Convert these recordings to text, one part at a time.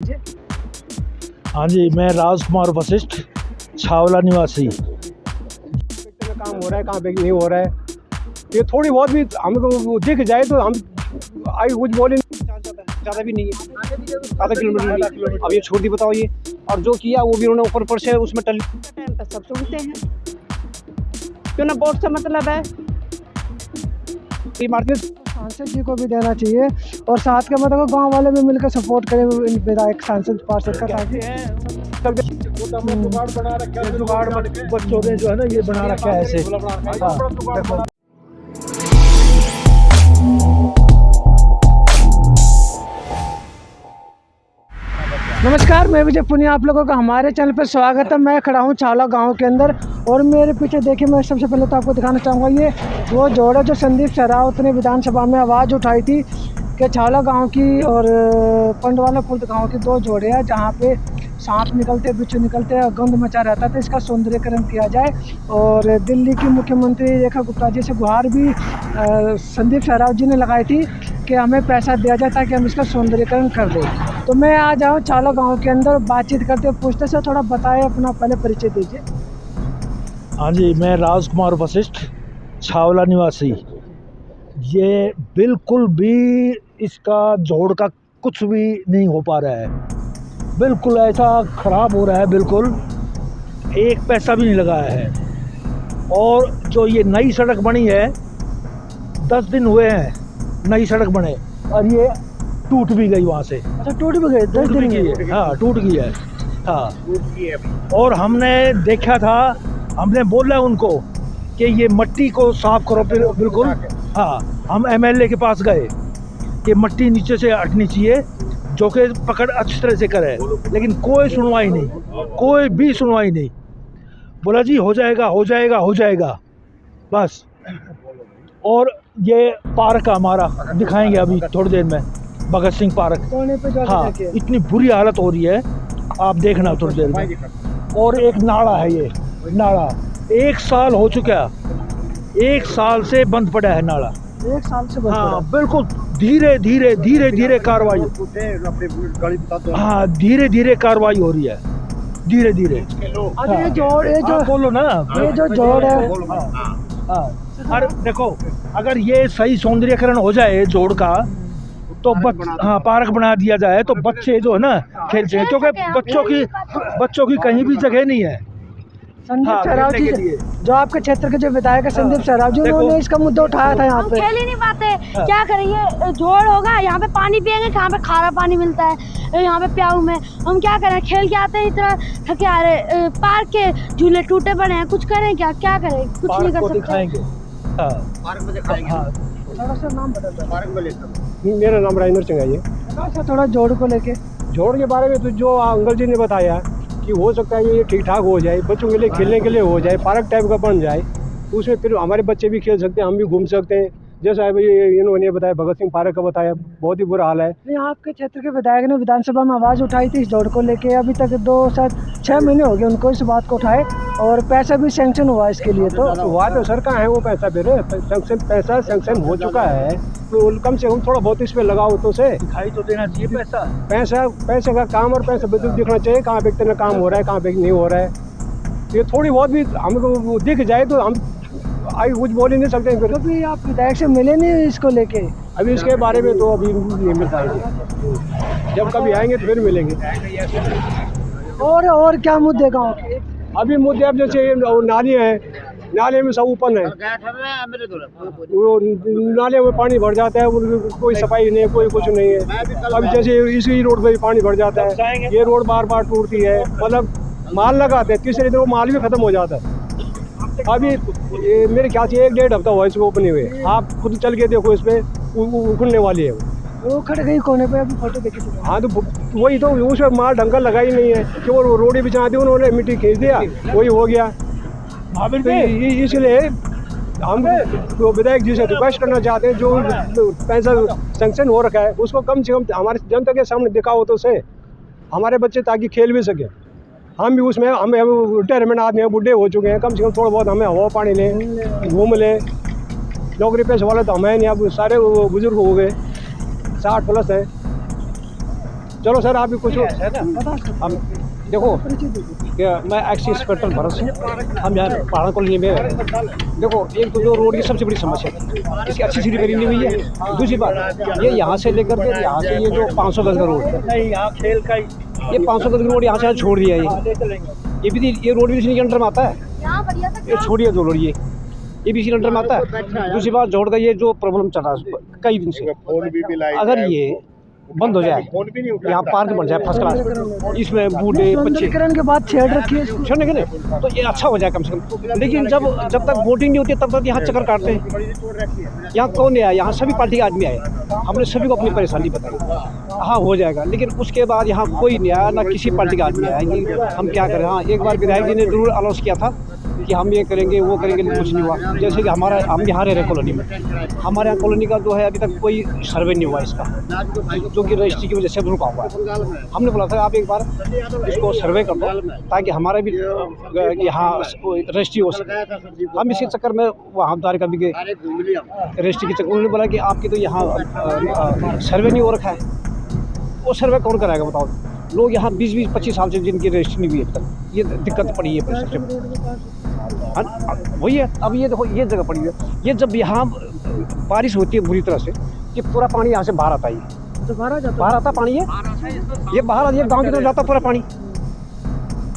हाँ जी, मैं राजकुमार वशिष्ठ, छावला निवासी। में काम हो रहा है, कहाँ पे नहीं हो रहा है, ये थोड़ी बहुत भी हमको दिख जाए तो हम आई कुछ बोले ज़्यादा भी नहीं है, आधा किलोमीटर। अब ये छोड़ दी, बताओ ये, और जो किया वो भी उन्होंने ऊपर से उसमें टल टाइम पे सब सुनते हैं, क्यों ना वोट से मतलब है। मारते सांसद जी को भी देना चाहिए और साथ के मतलब गांव वाले भी मिलकर सपोर्ट करें विधायक सांसद पार्षद का, ताकि जुगाड़ बना रखा है, जुगाड़ बच्चों ने जो है ना ये बना रखा है ऐसे। हाँ, नमस्कार, मैं विजय पुनिया, आप लोगों का हमारे चैनल पर स्वागत है। मैं खड़ा हूँ छावला गांव के अंदर और मेरे पीछे देखिए, मैं सबसे पहले तो आपको दिखाना चाहूँगा ये वो जोड़ा जो संदीप सहरावत ने विधानसभा में आवाज़ उठाई थी कि छावला गांव की और पंडवाला खुर्द गांव की दो जोड़े हैं जहाँ पे सांप निकलते, बिच्छू निकलते और गंद मचा रहता था, इसका सौंदर्यकरण किया जाए। और दिल्ली की मुख्यमंत्री रेखा गुप्ता जी से गुहार भी संदीप सहरावत जी ने लगाई थी कि हमें पैसा दिया जाए ताकि हम इसका सौंदर्यकरण कर दें। तो मैं आ जाऊँ छावला गांव के अंदर, बातचीत करते पूछते से थोड़ा बताएं, अपना पहले परिचय दीजिए। हाँ जी, मैं राजकुमार वशिष्ठ, छावला निवासी। ये बिल्कुल भी इसका जोड़ का कुछ भी नहीं हो पा रहा है, बिल्कुल ऐसा ख़राब हो रहा है, बिल्कुल एक पैसा भी नहीं लगाया है। और जो ये नई सड़क बनी है, 10 दिन हुए हैं नई सड़क बने और ये टूट भी गई वहाँ से। अच्छा, टूट भी गए 10 दिन में? हाँ, टूट गई है। हाँ, और हमने देखा था, हमने बोला उनको कि ये मट्टी को साफ करो बिल्कुल। हाँ, हम एमएलए के पास गए कि मट्टी नीचे से हटनी चाहिए, जो कि पकड़ अच्छी तरह से करे, लेकिन कोई सुनवाई नहीं, कोई भी सुनवाई नहीं। बोला जी हो जाएगा हो जाएगा हो जाएगा बस। और ये पार्क हमारा दिखाएंगे अभी थोड़ी देर में, भगत सिंह पार्क। कोने पे जाके हाँ, देखिए। इतनी बुरी हालत हो रही है, आप देखना थोड़ी देर में। और एक नाला है, ये नाला 1 साल हो चुका है, 1 साल से बंद पड़ा है नाला। 1 साल से बंद हाँ, पड़ा। बिल्कुल धीरे धीरे धीरे धीरे कार्रवाई। हाँ, धीरे धीरे कार्रवाई हो रही है, धीरे धीरे। अच्छा, ये जोड़, ये जो बोलो ना, ये जो जोड़ है, हाँ, अरे देखो, अगर ये सही सौंदर्यकरण हो जाए जोड़ का, तो हाँ पार्क बना दिया जाए तो बच्चे जो है ना खेल सकें, क्योंकि बच्चों की कहीं भी जगह नहीं है। संदीप हाँ, सहरावत खेलने के जी लिए। जो आपके क्षेत्र के जो विधायक है संदीप सहरावत जी, देखो, उन्होंने इसका मुद्दा उठाया था यहाँ हम पे। खेल ही नहीं पाते, क्या करें, ये जोड़ होगा, यहाँ पे पानी पियेंगे, यहाँ पे खारा पानी मिलता है, यहाँ पे प्याऊ में हम क्या करें, खेल के आते हैं इतना थके आ रहे, पार्क के झूले टूटे पड़े हैं, कुछ करें क्या करें, कुछ नहीं कर सकते। दिखाएंगे। हाँ, पार्क में दिखाएंगे। हाँ, थोड़ा सा नाम बता दो। पार्क में लेता। मेरा नाम राजेंद्र सिंह है। ये थोड़ा जोड़ को लेके, जोड़ के बारे में तो जो अंकल जी ने बताया कि हो सकता है ये ठीक ठाक हो जाए, बच्चों के लिए खेलने के लिए हो जाए, पार्क टाइप का बन जाए, तो उसमें फिर हमारे बच्चे भी खेल सकते हैं, हम भी घूम सकते हैं। जैसा अभी इन्होंने बताया, भगत सिंह पार्क का बताया, बहुत ही बुरा हाल है। नहीं, आपके क्षेत्र के विधायक ने विधानसभा में आवाज़ उठाई थी इस जोड़ को लेके, अभी तक 6 महीने हो गए उनको इस बात को उठाए और पैसा भी सैंक्शन हुआ इसके लिए। तो हुआ तो सर कहाँ है वो पैसा, फिर पैसा सैंक्शन हो चुका है, तो कम से कम थोड़ा बहुत इस पर लगाओ तो से दिखाई तो देना चाहिए पैसे का काम और पैसा बिल्कुल दिखना चाहिए, कहाँ पे कितना काम हो रहा है, कहाँ पे नहीं हो रहा है। ये थोड़ी बहुत भी हमको दिख जाए तो हम आई कुछ बोल ही नहीं सकते। फिर कभी आप विधायक से मिले नहीं इसको लेके? अभी इसके बारे में तो अभी नहीं मिल पाएंगे, जब कभी आएंगे तो फिर मिलेंगे। और क्या मुद्दे गाँव के? अभी मुद्दे अब जैसे नाली है, नाले में सब ओपन है, वो नाले में पानी भर जाता है, कोई सफाई नहीं है, कोई कुछ नहीं है। अब जैसे इसी रोड पे भी पानी भर जाता है, ये रोड बार बार टूटती है, मतलब माल लगाते हैं, तीसरे दिन वो माल भी खत्म हो जाता है। अभी ये मेरे ख्याल से 1-1.5 हफ्ता हुआ इसको ओपन हुए, आप खुद चल के देखो, इस पे उखड़ने वाली है वो खड़ गई कोने पे, अभी फोटो देखी थी। हाँ, तो वही तो, उसमें माल ढंग का लगा ही नहीं है, केवल रोडी बिछा दी उन्होंने, मिट्टी खींच दिया, वही हो गया। तो इसलिए हम तो विधायक जी से रिक्वेस्ट करना चाहते हैं, जो पैसा सैंक्शन हो रखा है उसको कम से कम हमारे जनता के सामने दिखाओ तो से, हमारे बच्चे ताकि खेल भी सके। हम भी उसमें, हम रिटायरमेंट आदमी हैं, बुढ़े हो चुके हैं, कम से कम थोड़ा बहुत हमें हवा पानी लें, घूम लें। नौकरी पेशे वाले तो हमें नहीं, अब सारे बुजुर्ग हो गए, 60+ हैं। चलो सर आप भी कुछ हम देखो मैं एक्स इंस्पेक्टर भरत सिंह, हम यहाँ पहाड़ कॉलोनी में देखो, एक तो जो रोड की सबसे बड़ी समस्या है, इसकी अच्छी सी रिपेयरिंग नहीं हुई है। दूसरी बात ये यहाँ से लेकर के यहाँ से ये जो 500 गज का रोड है, यहाँ खेल का ये 500 गज का रोड यहाँ से छोड़ दिया है। ये रोड भी इसी के अंडर में आता है, ये छोड़िए जो रोड ये भी इसी अंडर में आता है। दूसरी बात जोड़ का ये जो प्रॉब्लम चल रहा है कई दिन से, अगर ये बंद हो जाए, यहाँ पार्क बन जाए फर्स्ट क्लास, इसमें बूढ़े बच्चे के बाद छेड़ रखी है छोड़ने के लिए, तो ये अच्छा हो जाए कम से कम। लेकिन जब तक वोटिंग नहीं होती तब तक यहाँ चक्कर काटते हैं। यहाँ कौन नहीं आया, यहाँ सभी पार्टी के आदमी आए, हमने सभी को अपनी परेशानी बताई। हाँ हो जाएगा, लेकिन उसके बाद यहाँ कोई नहीं आया, ना किसी पार्टी का आदमी आया कि हम क्या करें। हाँ एक बार विधायक जी ने जरूर अनाउंस किया था कि हम ये करेंगे वो करेंगे, लेकिन कुछ नहीं हुआ। जैसे कि हम यहाँ रह रहे कॉलोनी में, हमारे यहाँ कॉलोनी का जो है अभी तक कोई सर्वे नहीं हुआ इसका, जो कि रजिस्ट्री की वजह से रुका हुआ है। हमने बोला था आप एक बार इसको सर्वे कर दो ताकि हमारा भी यहाँ रजिस्ट्री हो सके। हम इसी चक्कर में वहाँ द्वारका भी गए रजिस्ट्री के चक्कर, उन्होंने बोला कि आपकी तो यहाँ सर्वे नहीं हो रखा है। वो सर्वे कौन कराएगा बताओ? लोग यहाँ 20-25 साल से जिनकी रजिस्ट्री नहीं हुई अब तक, ये दिक्कत पड़ी है सबसे। वही है, अब ये देखो ये जगह पड़ी है, ये जब यहाँ बारिश होती है बुरी तरह से, ये पूरा पानी यहाँ से बाहर आता है, तो बाहर आता पानी है, ये बाहर ये गांव की तरफ जाता पूरा पानी।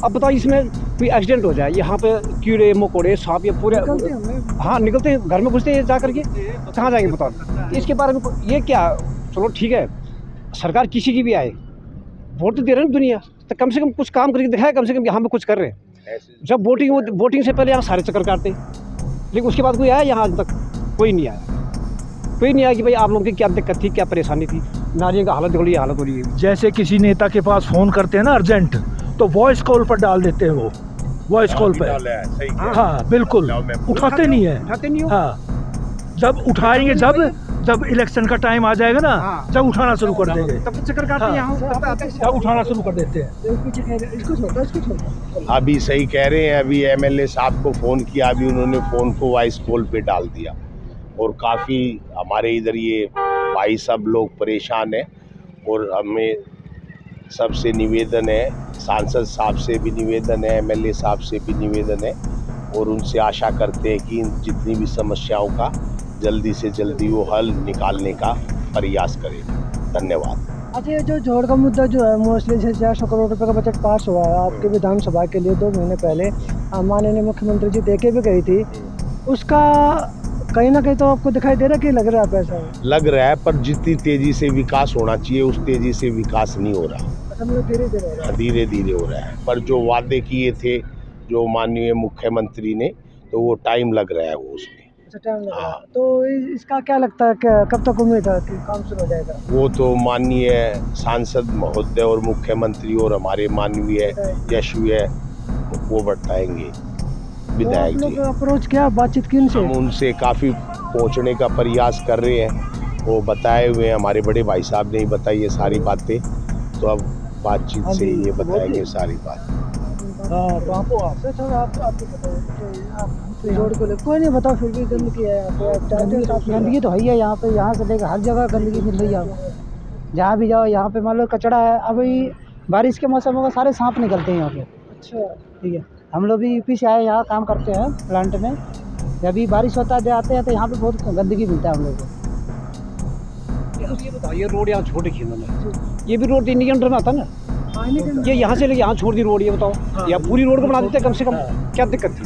अब बताओ इसमें कोई एक्सीडेंट हो जाए, यहाँ पे कीड़े मकोड़े सांप ये पूरे हाँ निकलते हैं, घर में घुसते हैं जा करके, कहाँ जाएंगे बताओ? इसके बारे में ये क्या, चलो ठीक है सरकार किसी की भी आए, वोट तो दे रहे हैं दुनिया, तो कम से कम कुछ काम करके दिखाए, कम से कम यहाँ पे कुछ कर रहे हैं। जब वोटिंग से पहले यहाँ सारे चक्कर काटते, लेकिन उसके बाद कोई आया यहाँ आज तक? कोई नहीं आया, कोई नहीं आया कि भाई आप लोगों की क्या दिक्कत थी, क्या परेशानी थी, नारियों का हालत हो रही है, हालत हो रही है। जैसे किसी नेता के पास फ़ोन करते हैं ना अर्जेंट, तो वॉइस कॉल पर डाल देते हैं, वो वॉइस कॉल पर। हाँ बिल्कुल, उठाते नहीं है। हाँ जब उठाएंगे, जब इलेक्शन का टाइम आ जाएगा ना, जब उठाना शुरू कर देंगे, तब चक्कर काटते हैं यहाँ, तब उठाना शुरू कर देते हैं। अभी सही कह रहे हैं, अभी एमएलए साहब को फ़ोन किया, अभी उन्होंने फ़ोन को वॉइस कॉल पे डाल दिया, और काफ़ी हमारे इधर ये भाई सब लोग परेशान हैं। और हमें सबसे निवेदन है, सांसद साहब से भी निवेदन है, एमएलए साहब से भी निवेदन है, और उनसे आशा करते हैं कि जितनी भी समस्याओं का जल्दी से जल्दी वो हल निकालने का प्रयास करें। धन्यवाद। अच्छा ये जो जोड़ का मुद्दा जो है, मोस्टली 600 करोड़ रुपए का बजट पास हुआ है आपके विधानसभा के लिए 2 महीने पहले, माननीय मुख्यमंत्री जी देके भी गई थी, उसका कहीं ना कहीं तो आपको दिखाई दे रहा है कि लग रहा है पैसा? लग रहा है, पर जितनी तेज़ी से विकास होना चाहिए उस तेज़ी से विकास नहीं हो रहा, धीरे धीरे हो रहा है। पर जो वादे किए थे जो माननीय मुख्यमंत्री ने, तो वो टाइम लग रहा है वो उसमें। तो इसका क्या लगता है, कब तक उम्मीद है कि काम शुरू हो जाएगा? वो तो माननीय सांसद महोदय और मुख्यमंत्री और हमारे माननीय यशस्वी वो बताएंगे विधायक जी। अप्रोच किया, बातचीत की उनसे? हम उनसे काफ़ी पहुंचने का प्रयास कर रहे हैं, वो बताए हुए हैं, हमारे बड़े भाई साहब ने ही बताई है सारी बातें, तो अब बातचीत से ये बताएंगे सारी बात। तो जोड़ को कोई नहीं बताओ, फिर भी गंदगी है गंदगी तो है ही है यहाँ पे, यहाँ से लेकर हर जगह गंदगी मिल रही है आपको, जहाँ भी जाओ यहाँ पे मान लो कचड़ा है। अभी बारिश के मौसम होगा, सारे सांप निकलते हैं यहाँ पे। अच्छा ठीक है, हम लोग भी यूपी से आए, यहाँ काम करते हैं प्लांट में, अभी बारिश होता है आते हैं तो यहाँ पे बहुत गंदगी मिलता है हम लोग को। ये रोड यहाँ छोड़ रखी उन्होंने, ये भी रोड इंडियन अंडर में आता ना, ये यहाँ से लेके यहाँ छोड़ दी रोड, ये बताओ या पूरी रोड को बना देते कम से कम, क्या दिक्कत थी?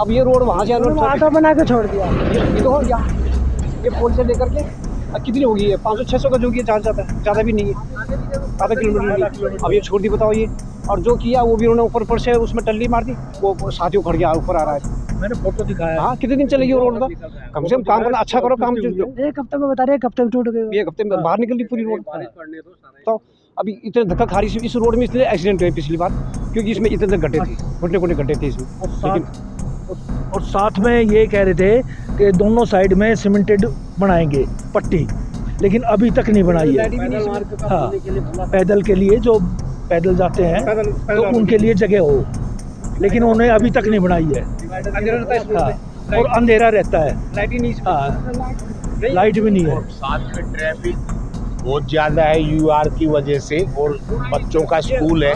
अब ये रोड वहाँ से आटा बना के छोड़ दिया, ये तो ये पोल से लेकर के कितनी होगी है, 500-600 का जो कि जहाँ जाता है, ज़्यादा भी नहीं है, आधा किलोमीटर। अब ये छोड़ दी बताओ ये, और जो किया वो भी उन्होंने ऊपर से उसमें टल्ली मार दी, वो साथियों खड़ गया ऊपर आ रहा है, मैंने फोटो दिखाया। हाँ कितने दिन चलेगी वो रोड का? कम से कम काम करना, अच्छा करो काम। 1 हफ्ते में बता रहे, 1 हफ्ते में टूट गए, 1 हफ्ते में बाहर निकल दी पूरी रोड। तो अभी इतने धक्का खारी से इस रोड में इसलिए एक्सीडेंट हुए पिछली बार, क्योंकि इसमें इतने गड्ढे थे, घुटने गड्ढे थे इसमें। और साथ में ये कह रहे थे कि दोनों साइड में सीमेंटेड बनाएंगे पट्टी, लेकिन अभी तक नहीं बनाई है। हाँ पैदल के लिए, जो पैदल जाते हैं तो उनके लिए जगह हो, लेकिन उन्हें अभी तक नहीं बनाई है। हाँ और अंधेरा रहता है, लाइट ही नहीं, हाँ लाइट भी नहीं है। साथ में बहुत ज़्यादा है यूआर की वजह से, और बच्चों का स्कूल है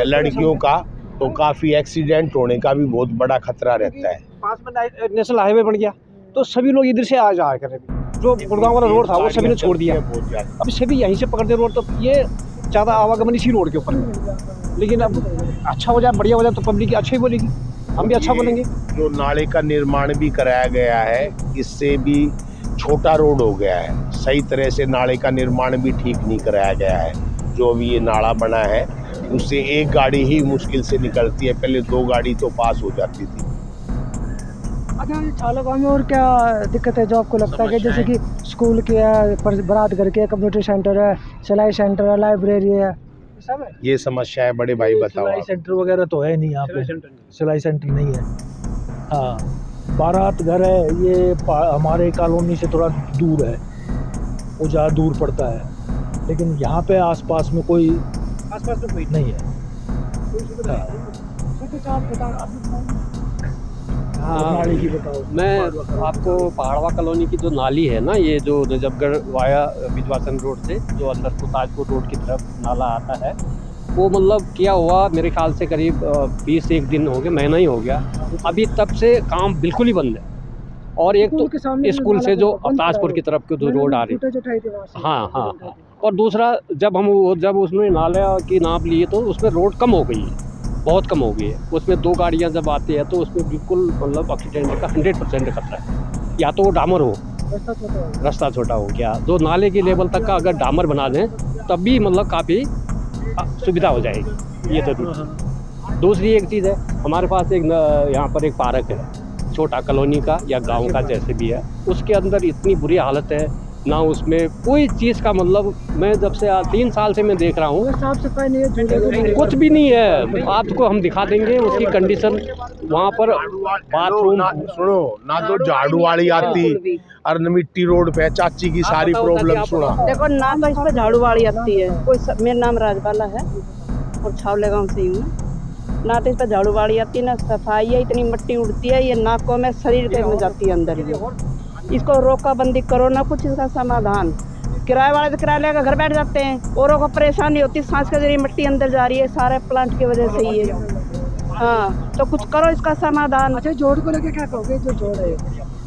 लड़कियों का, तो काफ़ी एक्सीडेंट होने का भी बहुत बड़ा खतरा रहता है। पास में नेशनल हाईवे बन गया तो सभी लोग इधर से आ जाया कर रहे हैं। जो गुड़गांव वाला रोड था वो सभी ने छोड़ दिया, बहुत ज़्यादा। अब सभी यहीं से पकड़ते रोड, तो ये ज़्यादा आवागमन इसी रोड के ऊपर है। लेकिन अब अच्छा हो जाए, बढ़िया हो जाए तो पब्लिक अच्छा ही बोलेगी, हम भी अच्छा बोलेंगे। जो नाले का निर्माण भी कराया गया है, इससे भी छोटा रोड हो गया है, सही तरह से नाले का निर्माण भी ठीक नहीं कराया गया है। जो अभी ये नाला बना है उससे एक गाड़ी ही मुश्किल से निकलती है, पहले 2 गाड़ी तो पास हो जाती थी। अच्छा, छावला गाँव में और क्या दिक्कत है जो आपको लगता है कि जैसे कि स्कूल की है, बारात घर के है, कंप्यूटर सेंटर है, सिलाई सेंटर है, लाइब्रेरी है, सब है? ये समस्या है बड़े भाई, बताओ सिलाई आप। सेंटर वगैरह तो है नहीं यहाँ पे, सिलाई सेंटर नहीं है। हाँ, बारात घर है, ये हमारे कॉलोनी से थोड़ा दूर है, वो ज़्यादा दूर पड़ता है, लेकिन यहाँ पे आसपास में कोई नहीं है। हाँ, नाली की बताओ। मैं आपको पहाड़वा कॉलोनी की जो नाली है ना, ये जो नजफगढ़ वाया बिजवासन रोड से जो अंदर को ताजपुर रोड की तरफ नाला आता है, वो मतलब किया हुआ मेरे ख्याल से करीब 20-1 दिन हो गए, महीना ही हो गया। अभी तब से काम बिल्कुल ही बंद है। और एक तो स्कूल से जो ताजपुर की तरफ की जो रोड आ रही है, हाँ हाँ हाँ, और दूसरा जब उसमें नाला की नाप लिए तो उसमें रोड कम हो गई है, बहुत कम हो गई है। उसमें 2 गाड़ियाँ जब आती है तो उसमें बिल्कुल मतलब एक्सीडेंट का 100% खतरा है। या तो वो डामर हो, रास्ता छोटा हो गया, जो नाले की लेवल तक का अगर डामर बना दें तब भी मतलब काफ़ी सुविधा हो जाएगी। ये तो दूसरी एक चीज़ है, हमारे पास एक यहाँ पर एक पार्क है, छोटा कॉलोनी का या गांव का जैसे भी है, उसके अंदर इतनी बुरी हालत है ना, उसमें कोई चीज़ का मतलब, मैं जब से 3 साल से मैं देख रहा हूँ, साफ सफाई नहीं है, कुछ भी नहीं है। आपको हम दिखा देंगे उसकी कंडीशन, वहाँ पर बाथरूम, सुनो ना, तो झाड़ू वाली आती और न मिट्टी रोड पे चाची की सारी प्रॉब्लम सुना। देखो ना, तो इस पर झाड़ू वाली आती है कोई, मेरा नाम राजबाला है और छावले गांव से ही हूँ। ना तो इस पर झाड़ू वाली आती है, ना सफाई है, इतनी मिट्टी उड़ती है, ये नाकों में शरीर के में जाती है अंदर ही। इसको रोका बंदी करो ना, कुछ इसका समाधान। किराए वाले तो किराया लेकर घर बैठ जाते हैं, औरों को परेशानी होती, सांस के जरिए मिट्टी अंदर जा रही है, सारे प्लांट की वजह से ही है। हाँ, तो कुछ करो इसका समाधान। अच्छा, जोड़ को लेके क्या कहोगे? जो जोड़ है,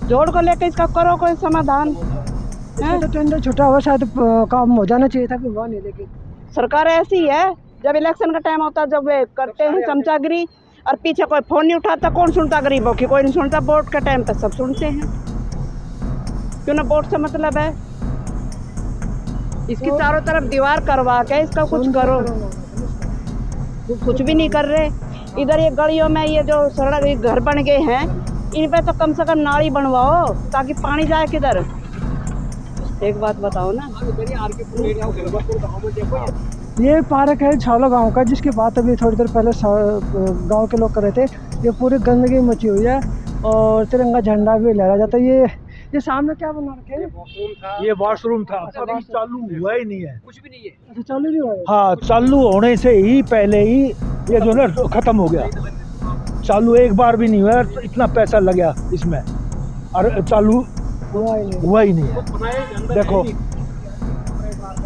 जोड़ को लेकर इसका करो कोई समाधान। तो टेंडर छुटा हुआ, शायद काम हो जाना चाहिए था, हुआ नहीं। लेकिन सरकार ऐसी है, जब इलेक्शन का टाइम होता है, जब वे करते हैं चमचागिरी, और पीछे कोई फोन नहीं उठाता, कौन सुनता गरीबों की? कोई नहीं सुनता। वोट के टाइम पे सब सुनते हैं, क्यों ना? वोट से मतलब है। इसकी चारों तरफ दीवार करवा के इसका कुछ करो, कुछ भी नहीं कर रहे। इधर ये गलियों में ये जो सड़क घर बन गए हैं, इन पे तो कम से कम नाली बनवाओ ताकि पानी जाए किधर। एक बात बताओ ना। ये पार्क है छावला गांव का, जिसकी बात अभी थोड़ी देर पहले गांव के लोग कर रहे थे। ये पूरी गंदगी मची हुई है और तिरंगा झंडा भी लहरा जाता है। ये सामने क्या बना रखे हैं? ये वॉशरूम था, अभी चालू हुआ ही नहीं है, कुछ भी नहीं है। अच्छा, चालू नहीं हुआ है? हाँ, चालू होने से ही पहले ही ये जो ना खत्म हो गया। चालू एक बार भी नहीं हुआ, इतना पैसा लगा इसमें और चालू हुआ ही नहीं है। देखो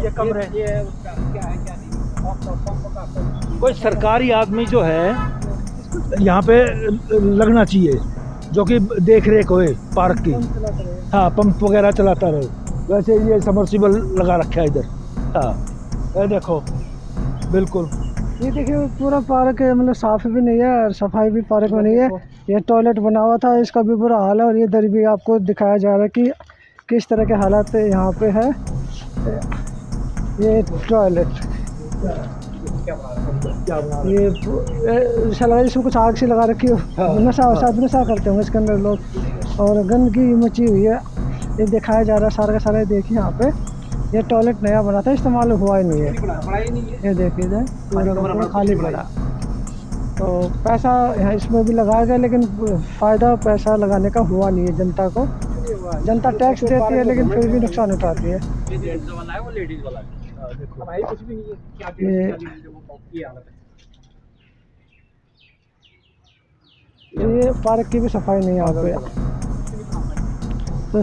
ये कमरे, कोई सरकारी आदमी जो है यहाँ पे लगना चाहिए, जो कि देख रेख होए पार्क की। हाँ, पंप वगैरह चलाता रहे। वैसे ये सबमर्सिबल लगा रखा है इधर। हाँ, ये देखो, बिल्कुल ये देखिए पूरा पार्क है, मतलब साफ भी नहीं है और सफाई भी पार्क में नहीं है। ये टॉयलेट बना हुआ था, इसका भी बुरा हाल है। और ये इधर भी आपको दिखाया जा रहा है कि किस तरह के हालात यहाँ पे है। ये टॉयलेट, ये ऐसा लगा जिसमें कुछ आग सी लगा रखी हो। नशा करते होंगे इसके अंदर लोग, और गंदगी मची हुई है। ये दिखाया जा रहा है सारा का सारा। देखिए यहाँ पे ये टॉयलेट नया बना था, इस्तेमाल हुआ ही नहीं है। ये देखिए जाए पूरा खाली पड़ा। तो पैसा यहाँ इसमें भी लगाया गया, लेकिन फ़ायदा पैसा लगाने का हुआ नहीं है जनता को। जनता टैक्स देती है लेकिन फिर भी नुकसान उठाती है। ये पार्क की भी सफाई नहीं है यहाँ पे। तो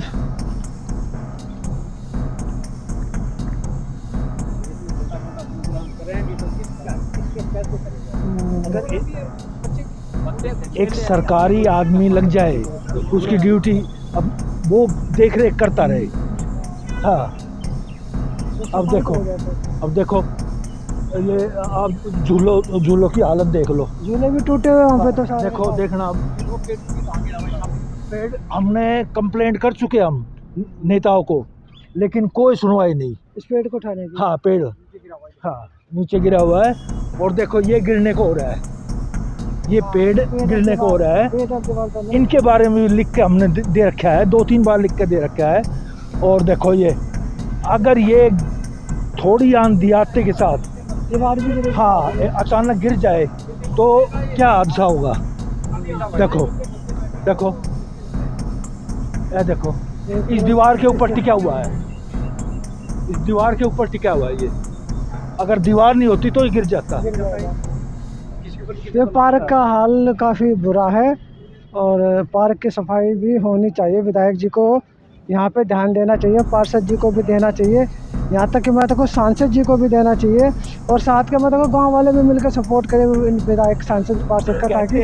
अगर एक सरकारी आदमी लग जाए, उसकी ड्यूटी अब वो देख रेख करता रहे। हाँ, अब देखो ये आप झूलों की हालत देख लो। झूले भी टूटे हुए वहाँ पे तो सारे। देखो देखना, पेड़ हमने कंप्लेंट कर चुके हम नेताओं को, लेकिन कोई सुनवाई नहीं। इस पेड़ को उठाने की। हाँ, पेड़ हाँ नीचे गिरा हुआ है, और देखो ये गिरने को हो रहा है, ये पेड़ गिरने को हो रहा है। इनके बारे में लिख के हमने दे रखा है, 2-3 बार लिख के दे रखा है। और देखो ये, अगर ये थोड़ी आंधी आते के साथ दीवार भी गिरी। हाँ अचानक गिर जाए तो क्या हादसा होगा। देखो देखो, ये देखो, इस दीवार के ऊपर टिका हुआ है, इस दीवार के ऊपर टिका हुआ है ये। अगर दीवार नहीं होती तो ये गिर जाता। ये पार्क का हाल काफ़ी बुरा है, और पार्क की सफाई भी होनी चाहिए। विधायक जी को यहाँ पे ध्यान देना चाहिए, पार्षद जी को भी देना चाहिए, यहाँ तक कि मैं तो सांसद जी को भी देना चाहिए, और साथ के मतलब गांव वाले भी मिलकर सपोर्ट करें इन विधायक सांसद पार्षद का, ताकि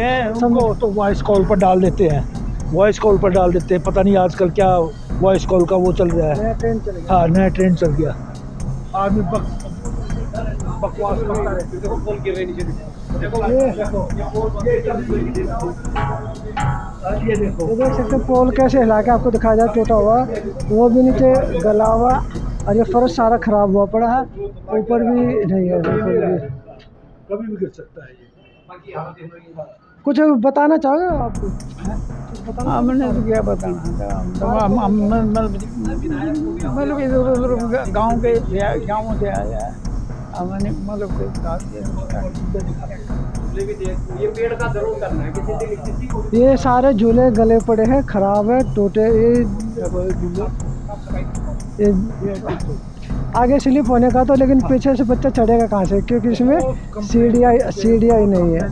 उनको तो वॉइस कॉल पर डाल देते हैं, वॉइस कॉल पर डाल देते हैं। पता नहीं आजकल क्या वॉइस कॉल का वो चल रहा है। नया ट्रेंड चल गया। हाँ, नया ट्रेंड चल गया। आदमी बकवास करता रहता है। ये देखो, ये देख सकते हैं पोल कैसे हिला के आपको दिखाया जाए, टूटा हुआ, वो भी नीचे गला हुआ, और ये फर्श सारा खराब हुआ पड़ा है, ऊपर भी नहीं है, कभी भी गिर सकता है ये। कुछ बताना चाहोगे आप? हमने तो क्या बताना मतलब गाँव से आया है, हमने मतलब ये पेड़ का जरूर करना है। ये सारे झूले गले पड़े हैं, खराब है, टूटे। ये आगे स्लिप होने का तो, लेकिन पीछे से बच्चा चढ़ेगा कहाँ से, क्योंकि इसमें सीढ़ियाँ ही नहीं है।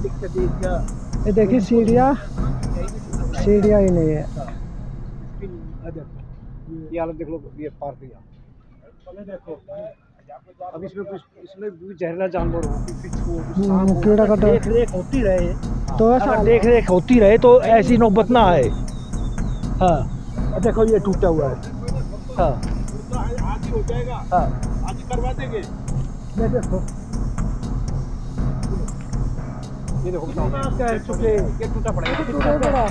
ये देखिए सीढ़ियाँ ही नहीं है। ये हालत देख लो, ये पार्क देखो। अब इसमें भी जहरीला जानवर हो, कीड़ा का देख रेख होती रहे तो ऐसा अगर देख रेख होती रहे तो ऐसी नौबत ना आए। हाँ देखो ये टूटा हुआ है। हाँ आदि हो जाएगा, हाँ आदि करवा देंगे। ये देखो, ये देखो ये टूटा पड़ा,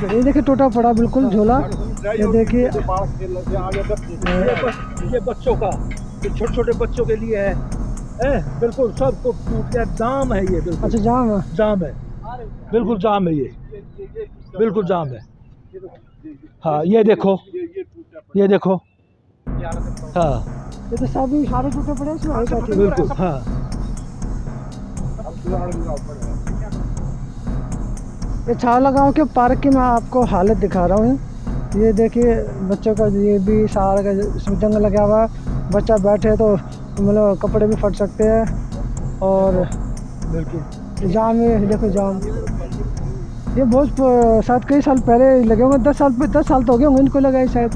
ये देखिए टूटा पड़ा बिल्कुल झूला। ये देखिए ये बच्चों का, ये छोटे छोटे बच्चों के लिए है, बिल्कुल सब कुछ टूट गया। जाम है ये, बिल्कुल। अच्छा जाम है, जाम है, बिल्कुल जाम है ये, बिल्कुल जाम है। हाँ ये देखो, ये देखो। हाँ ये तो सभी सारे टूटे पड़े इसमें। बिल्कुल। हाँ ये छावला गांव के पार्क की मैं आपको हालत दिखा रहा हूँ। ये देखिए बच्चों का, ये भी सारा का इसमें जंग लगा हुआ है, बच्चा बैठे तो मतलब कपड़े भी फट सकते हैं। और बिल्कुल जाम में देखो, जाम ये बहुत शायद कई साल पहले लगे होंगे, 10 साल तो हो गए होंगे इनको लगाए शायद।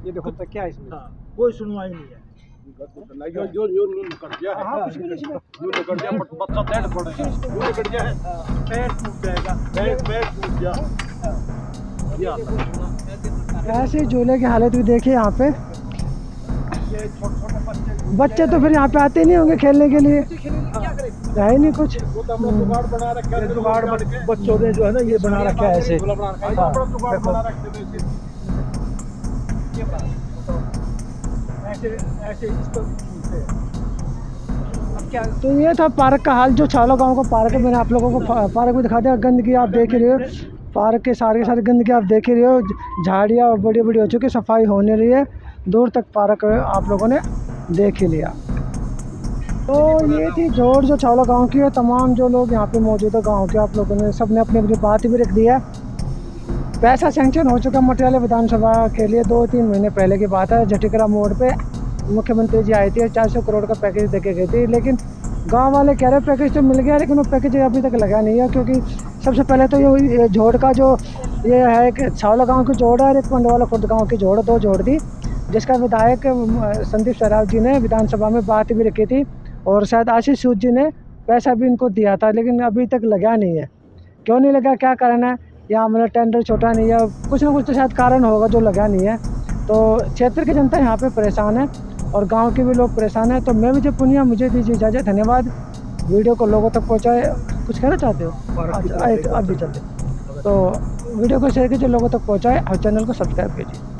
ये देखो तो क्या है इसमें, कोई सुनवाई नहीं है। जो निकट गया है, कुछ भी नहीं इसमें, जो निकट गया बच्चा डेड पड़ गया, जो निकट गया है पैर टूट जाएगा, पैर टूट गया। ऐसे झूले की हालत भी देखिए यहाँ पे। ये छोटे बच्चे तो फिर यहाँ पे आते नहीं होंगे खेलने के लिए, है ही नहीं कुछ। जुगाड़ बना रखा है, जुगाड़ बच्चों ने जो है ना ये बना रखा है ऐसे। जुगाड़ बना रखते हैं ऐसे इस पर झूलते हैं। अब क्या, तो ये था पार्क का हाल, जो छावला गांव का पार्क है। मैंने आप लोगों को पार्क में दिखा दिया। गंदगी आप देख रहे हो, पार्क के सारे गंदगी आप देख रहे हो, झाड़ियाँ बड़ी बड़ी हो चुकी, सफाई होने रही है, दूर तक पार्क आप लोगों ने देख ही लिया। तो ये थी जोड़ जो छावला गांव की है। तमाम जो लोग यहाँ पे मौजूद है गांव के, आप लोगों ने सब ने अपनी अपनी बात भी रख दी है। पैसा सैंक्शन हो चुका मटियाला विधानसभा के लिए, 2-3 महीने पहले की बात है। झटिकरा मोड़ पे मुख्यमंत्री जी आए थे, 400 करोड़ का पैकेज देके गए थे, लेकिन गांव वाले कह रहे पैकेज तो मिल गया, लेकिन वो पैकेज अभी तक लगा नहीं है। क्योंकि सबसे पहले तो ये जोड़ का जो ये है कि छावला गांव की जोड़ है और एक पंडवाला खुर्द गांव की जोड़, 2 जोड़ थी। जिसका विधायक संदीप सराव जी ने विधानसभा में बात भी रखी थी, और शायद आशीष सूद जी ने पैसा भी इनको दिया था, लेकिन अभी तक लगा नहीं है। क्यों नहीं लगा, क्या कारण है, या मतलब टेंडर छोटा नहीं है, कुछ ना कुछ तो शायद कारण होगा जो लगा नहीं है। तो क्षेत्र की जनता यहाँ पे परेशान है और गांव के भी लोग परेशान हैं। तो मैं विजय पुनिया, मुझे दीजिए इजाज़त, धन्यवाद। वीडियो को लोगों तक पहुँचाए, कुछ कहना चाहते हो? अब भी चलते, तो वीडियो को शेयर कीजिए, लोगों तक पहुँचाए और चैनल को सब्सक्राइब कीजिए।